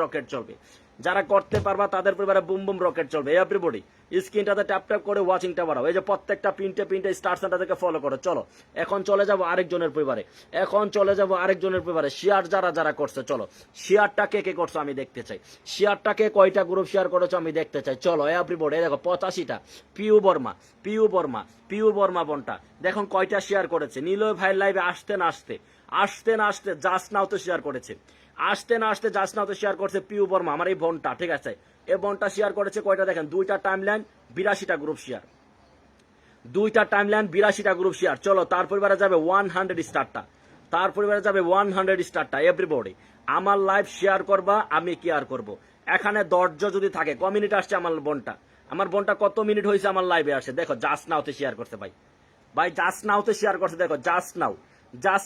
Rocket চলবে। যারা করতে পারবা তাদের পরিবারে বুম বুম রকেট চলবে। এভরিবডি স্ক্রিনটাতে ট্যাপ ট্যাপ করে ওয়াচিংটা বাড়াও। এই যে প্রত্যেকটা প্রিন্টে স্টার সেন্টারকে ফলো করো। চলো এখন চলে যাব আরেকজনের পরিবারে, শেয়ার যারা করছে, চলো শেয়ারটা কে করছো আমি দেখতে চাই, শেয়ারটাকে কয়টা গ্রুপ শেয়ার করেছো আমি দেখতে চাই। চলো এভরিবডি দেখো 85টা। পিউ বর্মা বোনটা দেখুন কয়টা শেয়ার করেছে। নিলয় ভাইয়ের লাইভে আসতে না আসতে জাস্ট নাও তো শেয়ার করেছে, শেয়ার করছে পিউ বর্মা আমার এই বোনটা। ঠিক আছে, এই বোনটা শেয়ার করেছে কয়টা দেখেন, 2টা টাইমলাইন 82টা গ্রুপ শেয়ার, 2টা টাইমলাইন 82টা গ্রুপ শেয়ার। চলো তার পরিবারে যাবে 100 স্টারটা, এভরিবডি আমার লাইভ শেয়ার করবা, আমি কেয়ার করব। এখানে ধৈর্য যদি থাকে, ক মিনিট আসছে আমার বোনটা কত মিনিট হয়েছে আমার লাইভে আসে দেখো। জাস্ট নাওতে শেয়ার করছে ভাই জাস্ট নাওতে শেয়ার করছে দেখো। জাস্ট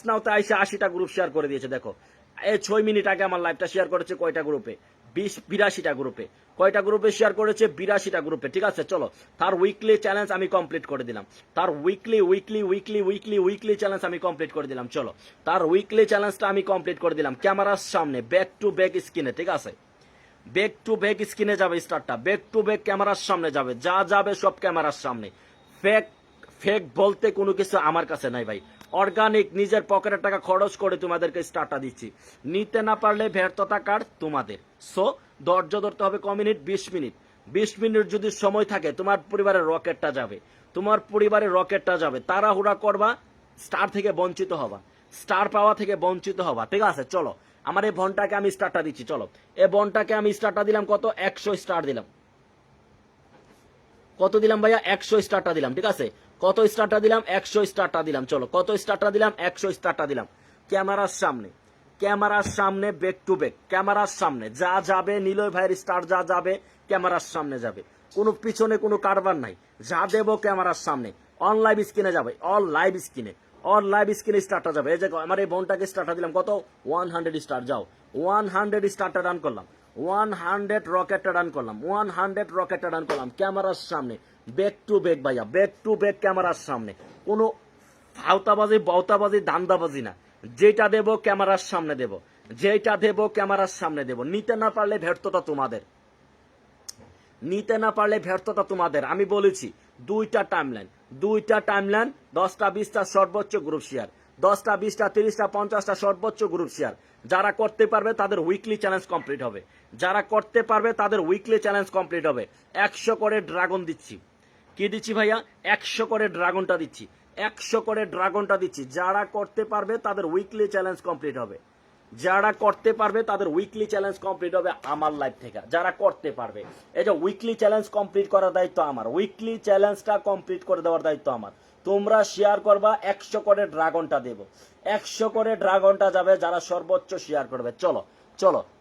নাওতে আইসে 80টা গ্রুপ শেয়ার করে দিয়েছে দেখো। এই 6 মিনিট আগে আমার লাইভটা শেয়ার করেছে কয়টা গ্রুপে, 82টা গ্রুপে। কয়টা গ্রুপে শেয়ার করেছে, 82টা গ্রুপে। ঠিক আছে, চলো তার উইকলি চ্যালেঞ্জ আমি কমপ্লিট করে দিলাম। তার উইকলি চ্যালেঞ্জ আমি কমপ্লিট করে দিলাম। চলো তার উইকলি চ্যালেঞ্জটা আমি কমপ্লিট করে দিলাম ক্যামেরার সামনে, ব্যাক টু ব্যাক স্ক্রিনে। ঠিক আছে, ব্যাক টু ব্যাক স্ক্রিনে যাবে স্টারটা, ব্যাক টু ব্যাক ক্যামেরার সামনে যাবে, যা যাবে সব ক্যামেরার সামনে। ফেক বলতে কোনো কিছু আমার কাছে নাই ভাই, অর্গানিক নিজের পকেটের টাকা খরচ করে তোমাদেরকে স্টারটা দিচ্ছি। নিতে না পারলে ব্যর্থতা কার তোমাদের। সো ধৈর্য ধরতে হবে। ক মিনিট, 20 মিনিট যদি সময় থাকে তোমার পরিবারের রকেটটা যাবে। তাড়াহুড়া করবা, স্টার থেকে বঞ্চিত হবা, স্টার পাওয়া থেকে বঞ্চিত হবা। ঠিক আছে, চলো আমার এই বোনটাকে আমি স্টারটা দিচ্ছি। চলো এই বোনটাকে আমি স্টারটা দিলাম কত, 100 স্টার দিলাম। কত দিলাম ভাইয়া, 100 স্টারটা দিলাম। ঠিক আছে, কত স্টারটা দিলাম, 100 স্টারটা দিলাম। চলো কত স্টারটা দিলাম, 100 স্টারটা দিলাম। ক্যামেরার সামনে ব্যাক টু ব্যাক, ক্যামেরার সামনে যা যাবে, নিলয় ভাইয়ের স্টার যা যাবে ক্যামেরার সামনে যাবে, কোনো পিছনে কোনো কারবার নাই। যা দেবো ক্যামেরার সামনে, অন লাইভ স্ক্রিনে যাবে, অন লাইভ স্ক্রিনে স্টারটা যাবে। এই যে আমার এই বোনটাকে স্টারটা দিলাম কত, 100 স্টার। যাও 100 স্টারটা ডান করলাম, 100 রকেটটা ডান করলাম ক্যামেরার সামনে, ব্যাক টু ব্যাক ভাইয়া, ব্যাক টু ব্যাক ক্যামেরার সামনে। কোনো বাউতাবাজি দান্দাবাজি না, যেটা দেবো ক্যামেরার সামনে দেবো। নিতে না পারলে ব্যর্থতা তোমাদের। আমি বলেছি 2টা টাইমলাইন 10টা 20টা সর্বোচ্চ গ্রুপ শেয়ার, 10টা 20টা 30টা 50টা সর্বোচ্চ গ্রুপ শেয়ার। যারা করতে পারবে তাদের উইকলি চ্যালেঞ্জ কমপ্লিট হবে। 100 করে ড্রাগন দিচ্ছি। কি দিচ্ছি ভাইয়া, 100 করে ড্রাগনটা দিচ্ছি। যারা করতে পারবে তাদের উইকলি চ্যালেঞ্জ কমপ্লিট হবে আমার লাইভ থেকে। যারা করতে পারবে, এই যে উইকলি চ্যালেঞ্জ কমপ্লিট করার দায়িত্ব আমার, উইকলি চ্যালেঞ্জটা কমপ্লিট করে দেওয়ার দায়িত্ব আমার। তোমরা শেয়ার করবা, 100 করে ড্রাগনটা দেবো, 100 করে ড্রাগনটা যাবে যারা সর্বোচ্চ শেয়ার করবে। চলো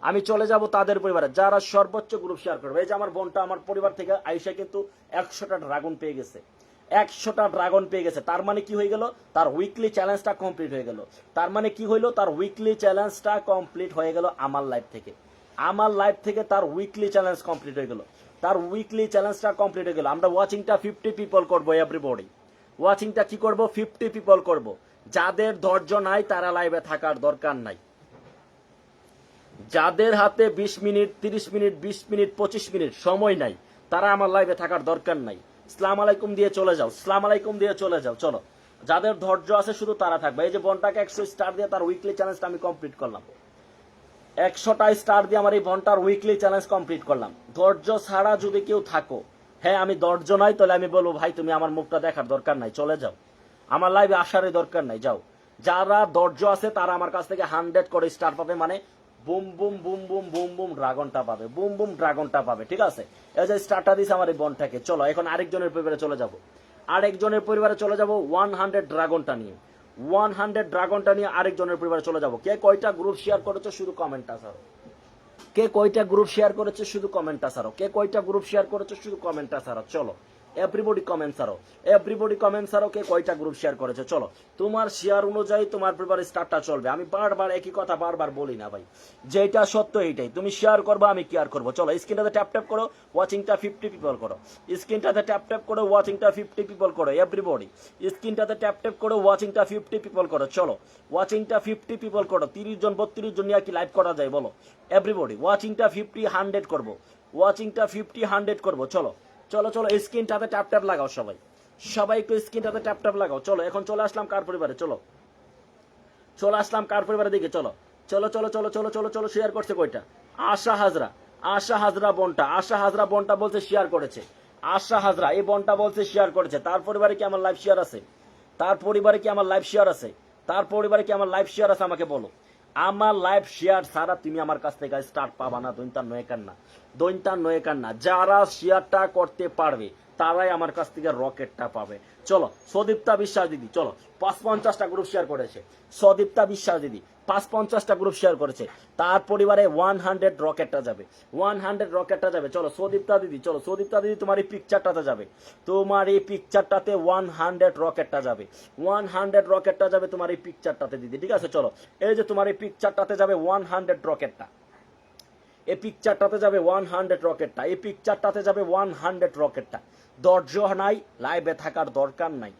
আমি চলে যাব তাদের পরিবারে যারা সর্বোচ্চ গ্রুপ শেয়ার করবে। এই যে আমার বোনটা আমার পরিবার থেকে আইসা কিন্তু 100টা ড্রাগন পেয়ে গেছে। তার মানে কি হয়ে গেল, তার উইকলি চ্যালেঞ্জটা কমপ্লিট হয়ে গেল। আমার লাইভ থেকে তার উইকলি চ্যালেঞ্জ কমপ্লিট হয়ে গেল। আমরা ওয়াচিংটা 50 পিপল করবো। এভরিবডি ওয়াচিংটা কি করব, 50 পিপল করব। যাদের ধৈর্য নাই তারা লাইভে থাকার দরকার নাই। যাদের হাতে 20 মিনিট 30 মিনিট 20 মিনিট 25 মিনিট সময় নাই তারা আমার লাইভে থাকার দরকার নাই। আসসালামু আলাইকুম দিয়ে চলে যাও। চলো যাদের ধৈর্য আছে শুধু তারা থাকবে। এই যে বোনটাকে 100 স্টার দিয়ে তার উইকলি চ্যালেঞ্জটা আমি কমপ্লিট করলাম। 100টা স্টার দিয়ে আমার এই বোনটার উইকলি চ্যালেঞ্জ কমপ্লিট করলাম। ধৈর্য ছাড়া যদি কেউ থাকো, হ্যাঁ আমি ধৈর্য নাই, তাহলে আমি বলবো ভাই তুমি আমার মুখটা দেখার দরকার নাই, চলে যাও, আমার লাইভে আসারই দরকার নাই, যাও। যারা ধৈর্য আছে তারা আমার কাছ থেকে 100 করে স্টার পাবে, মানে বুম বুম ড্রাগনটা পাবে। ঠিক আছে, এই যে স্টারটা দিছে আমার এই বোনটাকে। চলো এখন আরেকজনের পরিবারে চলে যাব 100 ড্রাগনটা নিয়ে আরেকজনের পরিবারে চলে যাব। কে কয়টা গ্রুপ শেয়ার করেছো শুধু কমেন্টটা ছাড়ো, চলো এভরিবডি কমেন্টস আরো, এভরিবডি কমেন্টস আরো কে কয়টা গ্রুপ শেয়ার করেছে। চলো তোমার শেয়ার অনুযায়ী তোমার প্রিপারের স্টার্টটা চলবে। আমি বারবার একই কথা বারবার বলি না ভাই, যেটা সত্য এইটাই। তুমি শেয়ার করবা, আমি কেয়ার করবো। চলো স্ক্রিনটাতে ট্যাপ ট্যাপ করো, ওয়াচিংটা 50 পিপল করো। স্ক্রিনটাতে ট্যাপ ট্যাপ করো, ওয়াচিংটা 50 পিপল করো। এভরিবডি স্ক্রিনটাতে ট্যাপ ট্যাপ করো, ওয়াচিংটা 50 পিপল করো। চলো ওয়াচিংটা 50 পিপল করো। 30 জন 32 জন নিয়ে কি লাইভ করা যায় বলো? এভরিবডি ওয়াচিংটা 50 100 করবো, ওয়াচিংটা 50 100 করবো। চলো চলো চলো স্ক্রিনটাতে ট্যাপ ট্যাপ লাগাও সবাই, সবাই একটু স্ক্রিনটাতে ট্যাপ ট্যাপ লাগাও। চলো এখন চলে আসলাম কার পরিবারে, চলো চলে আসলাম কার পরিবারের দিকে। চলো চলো চলো চলো চলো চলো চলো শেয়ার করছে কয়টা? আশা হাজরা, আশা হাজরা বোনটা, আশা হাজরা বোনটা বলছে শেয়ার করেছে। আশা হাজরা এই বোনটা বলছে শেয়ার করেছে। তার পরিবারে কি আমার লাইভ শেয়ার আছে? তার পরিবারে কি আমার লাইভ শেয়ার আছে? তার পরিবারে কি আমার লাইভ শেয়ার আছে? আমাকে বলো। আমার লাইভ শেয়ার ছাড়া তুমি আমার কাছ থেকে স্টার্ট পাবা না। দৈন্তার নয়কার না, দৈন্তার নয়কার না। যারা শেয়ারটা করতে পারবে তারাই আমার কাছ থেকে রকেটটা পাবে। চলো সদীপ্তা বিশ্বাস দিদি, চলো ৫৫টা গ্রুপ শেয়ার করেছে। সদীপ্তা বিশ্বাস দিদি ৫৫টা গ্রুপ শেয়ার করেছে। তার পরিবারে 100 রকেটটা যাবে, 100 রকেটটা যাবে। চলো সদীপ্তা দিদি, চলো সদীপ্তা দিদি তোমার এই পিকচারটাতে যাবে, তোমার এই পিকচারটাতে 100 রকেটটা যাবে, 100 রকেটটা যাবে তোমার এই পিকচারটাতে দিদি। ঠিক আছে চলো এই যে তোমার এই পিকচারটাতে যাবে 100 রকেটটা, এই পিকচারটাতে যাবে 100 রকেটটা, এই পিকচারটাতে যাবে 100 রকেটটা। ধৈর্য নাই, লাইভে থাকার দরকার নাই।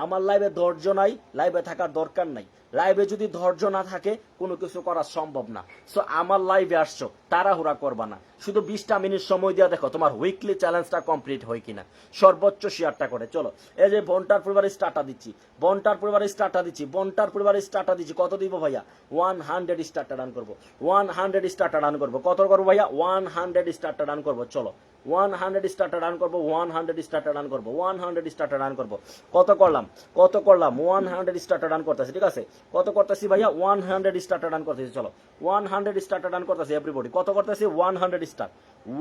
আমার লাইভে ধৈর্য নাই, লাইভে থাকার দরকার নাই। লাইভে যদি ধৈর্য না থাকে কোনো কিছু করা সম্ভব না। সো আমার লাইভে আসছো, তাড়াহুড়া করবা না। শুধু 20টা মিনিট সময় দিয়ে দেখো তোমার উইকলি চ্যালেঞ্জটা কমপ্লিট হয় কিনা। সর্বোচ্চ শেয়ারটা করে চলো এই যে বন্টার পরিবারে স্টার্টটা দিচ্ছি, বন্টার পরিবারে স্টার্টটা দিচ্ছি, বন্টার পরিবারে স্টার্টটা দিচ্ছি। কত দিব ভাইয়া? 100 স্টার্টটা রান করবো, 100 স্টার্টটা রান করবো। কত করবো ভাইয়া? 100 স্টার্টটা রান করবো। চলো 100 স্টার্টটা রান করবো, 100 স্টার্টটা রান করবো, 100 স্টার্টটা রান করবো। কত করলাম? কত করলাম? 100 স্টার্টটা রান করতেছি। ঠিক আছে কত করতেছি ভাইয়া? 100 স্টার্টটা রান করতেছি। চলো 100 স্টার্টটা রান করতেছি এভরিবডি। কত করতেছি? 100 স্টার্ট,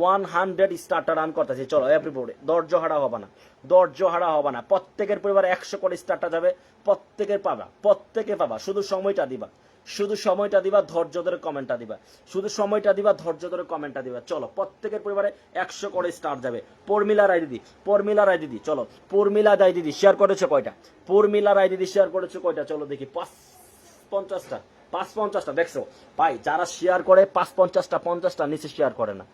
100 স্টার্টটা রান করতেছি। চলো এভরিবডি ধৈর্য হারা হবে না, ধৈর্য হারা হবে না। প্রত্যেকের পরিবারে 100 করে স্টার্টটা যাবে, প্রত্যেকের পাবা, প্রত্যেকে পাবা। শুধু সময়টা দিবা, শুধু সময়টা দিবা, ধৈর্য ধরে কমেন্টটা দিবা, শুধু সময়টা দিবা, ধৈর্য ধরে কমেন্টটা দিবা। চলো প্রত্যেকের পরিবারে 100 করে স্টার্ট যাবে। পরমিলা রায় দিদি, পরমিলা রায় দিদি, চলো পরমিলা রায় দিদি শেয়ার করেছে কয়টা? পরমিলা রায় দিদি শেয়ার করেছে কয়টা? চলো দেখি 50টা, 50টা দেখছো ভাই? যারা শেয়ার করে 50টা 50টা নিচে শেয়ার করে না।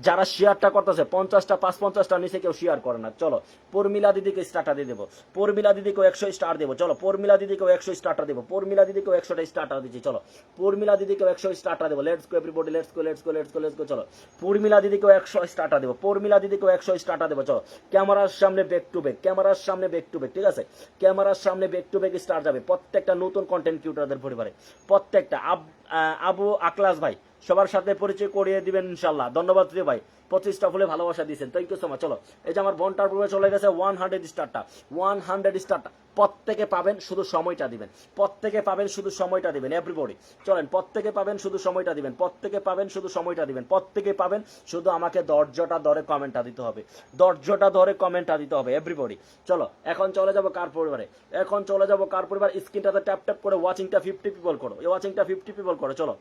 যারা শেয়ারটা করতেছে 50টা 50টা নিচে কেউ শেয়ার করে না। চলো পরমিলা দিদিকে স্টার্টটা দিয়ে দেবো, পরমিলা দিদিকে 100 স্টার দেবো। চলো পরমিলা দিদিকে 100 স্টার্টটা দেবো, পরমিলা দিদিকে 100টা স্টার্টটা দিচ্ছি। চলো পরমিলা দিদিকে 100 স্টার্টটা দেবো। Let's go everybody, let's go let's go let's go let's go. চলো পরমিলা দিদিকে 100 স্টার্টটা দেবো, পরমিলা দিদিকে 100 স্টার্টটা দেবো। চলো ক্যামেরার সামনে ব্যাক টু ব্যাক, ক্যামেরার সামনে ব্যাক টু ব্যাক। ঠিক আছে ক্যামেরার সামনে ব্যাক টু ব্যাক স্টার্ট যাবে প্রত্যেকটা নতুন কন্টেন্ট ক্রিয়েটরদের পরিবারে, প্রত্যেকটা। আবু আকলাস ভাই সবার সাথে পরিচয় করিয়ে দিবেন ইনশাল্লাহ। ধন্যবাদ রে ভাই, 25টা ফুলে ভালোবাসা দিয়েছেন, থ্যাংক ইউ সো মাচ। চলো এই যে আমার বন্টার পূর্বে চলে গেছে 100 স্টারটা, 100 স্টারটা প্রত্যেকে পাবেন, শুধু সময়টা দিবেন, প্রত্যেকে পাবেন, শুধু সময়টা দিবেন। এভরিবডি চলেন, প্রত্যেকে পাবেন, শুধু সময়টা দিবেন, প্রত্যেকে পাবেন, শুধু সময়টা দিবেন, প্রত্যেকে পাবেন। শুধু আমাকে ধৈর্যটা ধরে কমেন্টটা দিতে হবে, ধৈর্যটা ধরে কমেন্টটা দিতে হবে এভরিবডি। চলো এখন চলে যাব কার পরিবারে, এখন চলে যাব কার পরিবার। স্ক্রিনটাতে ট্যাপ ট্যাপ করে ওয়াচিংটা 50 পিপল করো, এই ওয়াচিংটা 50 পিপল করো। চলো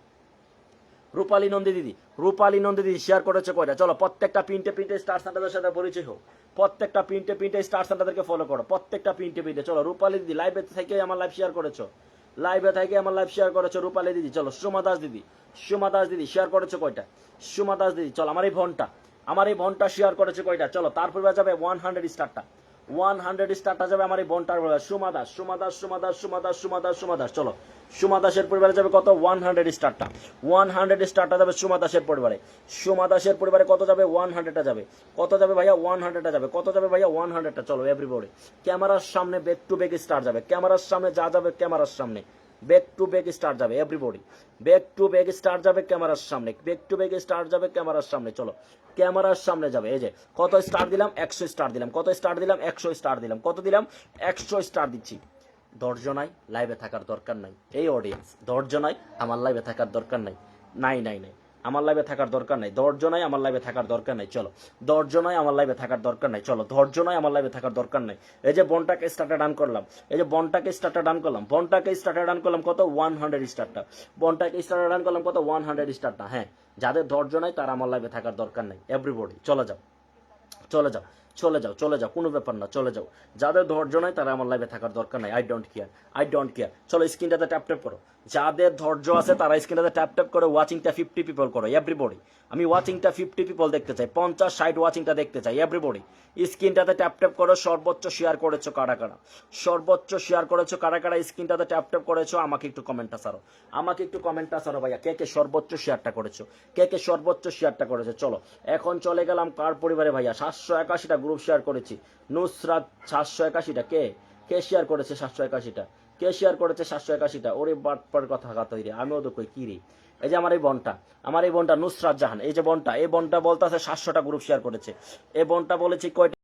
রূপালী নন্দী দিদি, রূপালী নন্দী দিদি শেয়ার করেছে কয়টা? চলো প্রত্যেকটা প্রিন্টে প্রিন্টে স্টার সেন্টারদের সাথে পরিচয় হোক, প্রত্যেকটা প্রিন্টে প্রিন্টে স্টার সেন্টারদেরকে ফলো করো, প্রত্যেকটা প্রিন্টে প্রিন্টে। চলো রূপালী দিদি লাইভে থেকে আমার লাইভ শেয়ার করেছো, লাইভে থেকে আমার লাইভ শেয়ার করেছো রূপালী দিদি। চলো সুমা দাস দিদি, সুমা দাস দিদি শেয়ার করেছো কয়টা? সুমা দাস দিদি চলো আমার এই ভনটা, আমার এই ভনটা শেয়ার করেছে কয়টা? চলো তারপরে যাবে 100 স্টারটা, 100 স্টারটা যাবে আমার এই বন্টার পরিবার। সুমা দাস, সুমা দাস, সুমা দাস, সুমা দাস, সুমা দাস, সুমা দাস। চলো সুমা দাসের পরিবারে যাবে কত? 100 স্টারটা, 100 স্টারটা যাবে সুমা দাসের পরিবারে। সুমা দাসের পরিবারে কত যাবে? 100টা যাবে। কত যাবে ভাইয়া? 100টা যাবে। কত যাবে ভাইয়া? 100টা। চলো এভরিবডি ক্যামেরার সামনে ব্যাক টু ব্যাক স্টার যাবে, ক্যামেরার সামনে যা যাবে ক্যামেরার সামনে ব্যাক টু ব্যাক স্টার যাবে everybody, back to back star যাবে ক্যামেরার সামনে, ব্যাক টু ব্যাক স্টার যাবে ক্যামেরার সামনে। চলো ক্যামেরার সামনে যাবে। এই যে কত স্টার দিলাম? 100 স্টার দিলাম। কত স্টার দিলাম? 100 স্টার দিলাম। কত দিলাম? 100 স্টার দিচ্ছি। ধৈর্য নাই, লাইভে থাকার দরকার নাই। এই অডিয়েন্স ধৈর্য নাই, আমার লাইভে থাকার দরকার নাই। নাই নাই নাই আমার লাইভে থাকার দরকার নাই। ধৈর্য নাই, আমার লাইভে থাকার দরকার নাই। চলো ধৈর্য নাই, আমার লাইভে থাকার দরকার নাই। চলো ধৈর্য নাই, আমার লাইভে থাকার দরকার নাই। এই যে বনটাকে স্টার্টে ডান করলাম, এই যে বনটাকে স্টার্টে ডান করলাম, বনটাকে স্টার্টে ডান করলাম কত? 100 স্টারটা। বনটাকে স্টার্টে ডান করলাম কত? 100 স্টারটা। হ্যাঁ যাদের ধৈর্য নাই তারা আমার লাইভে থাকার দরকার নাই এভরিবডি। চলে যাও, চলে যাও, চলে যাও, কোনো ব্যাপার না, চলে যাও। যাদের ধৈর্য নাই তারা আমার লাইভে থাকার দরকার নাই। I don't care. চলো স্ক্রিনটাতে ট্যাপ ট্যাপ করো। যাদের ধৈর্য আছে তারা স্ক্রিনটাতে ট্যাপ ট্যাপ করে ওয়াচিংটা 50 পিপল করো, এভরিবডি। আমি ওয়াচিংটা 50 পিপল দেখতে চাই, 50-60 ওয়াচিংটা দেখতে চাই, এভরিবডি। স্ক্রিনটাতে ট্যাপ ট্যাপ করো। সর্বোচ্চ শেয়ার করেছো কারা কারা, সর্বোচ্চ শেয়ার করেছো কারা কারা, স্ক্রিনটাতে ট্যাপ ট্যাপ করেছো। আমাকে একটু কমেন্টটা ছাড়ো, ভাইয়া। কে কে সর্বোচ্চ শেয়ারটা করেছো, সর্বোচ্চ শেয়ারটা করেছো। চলো এখন চলে গেলাম কার পরিবারে ভাইয়া। 781টা গ্রুপ শেয়ার করেছি। নুসরাত 781টা, কে শেয়ার করেছে 781টা? কে শেয়ার করেছে 781টা? ওরে বাটপার কথা রে, আমিও তো কই কি রে। এই যে আমার এই বোনটা নুসরাত জাহান, এই যে বোনটা, এই বোনটা বলতেছে 700টা গ্রুপ শেয়ার করেছে। এই বোনটা বলেছি কয়টা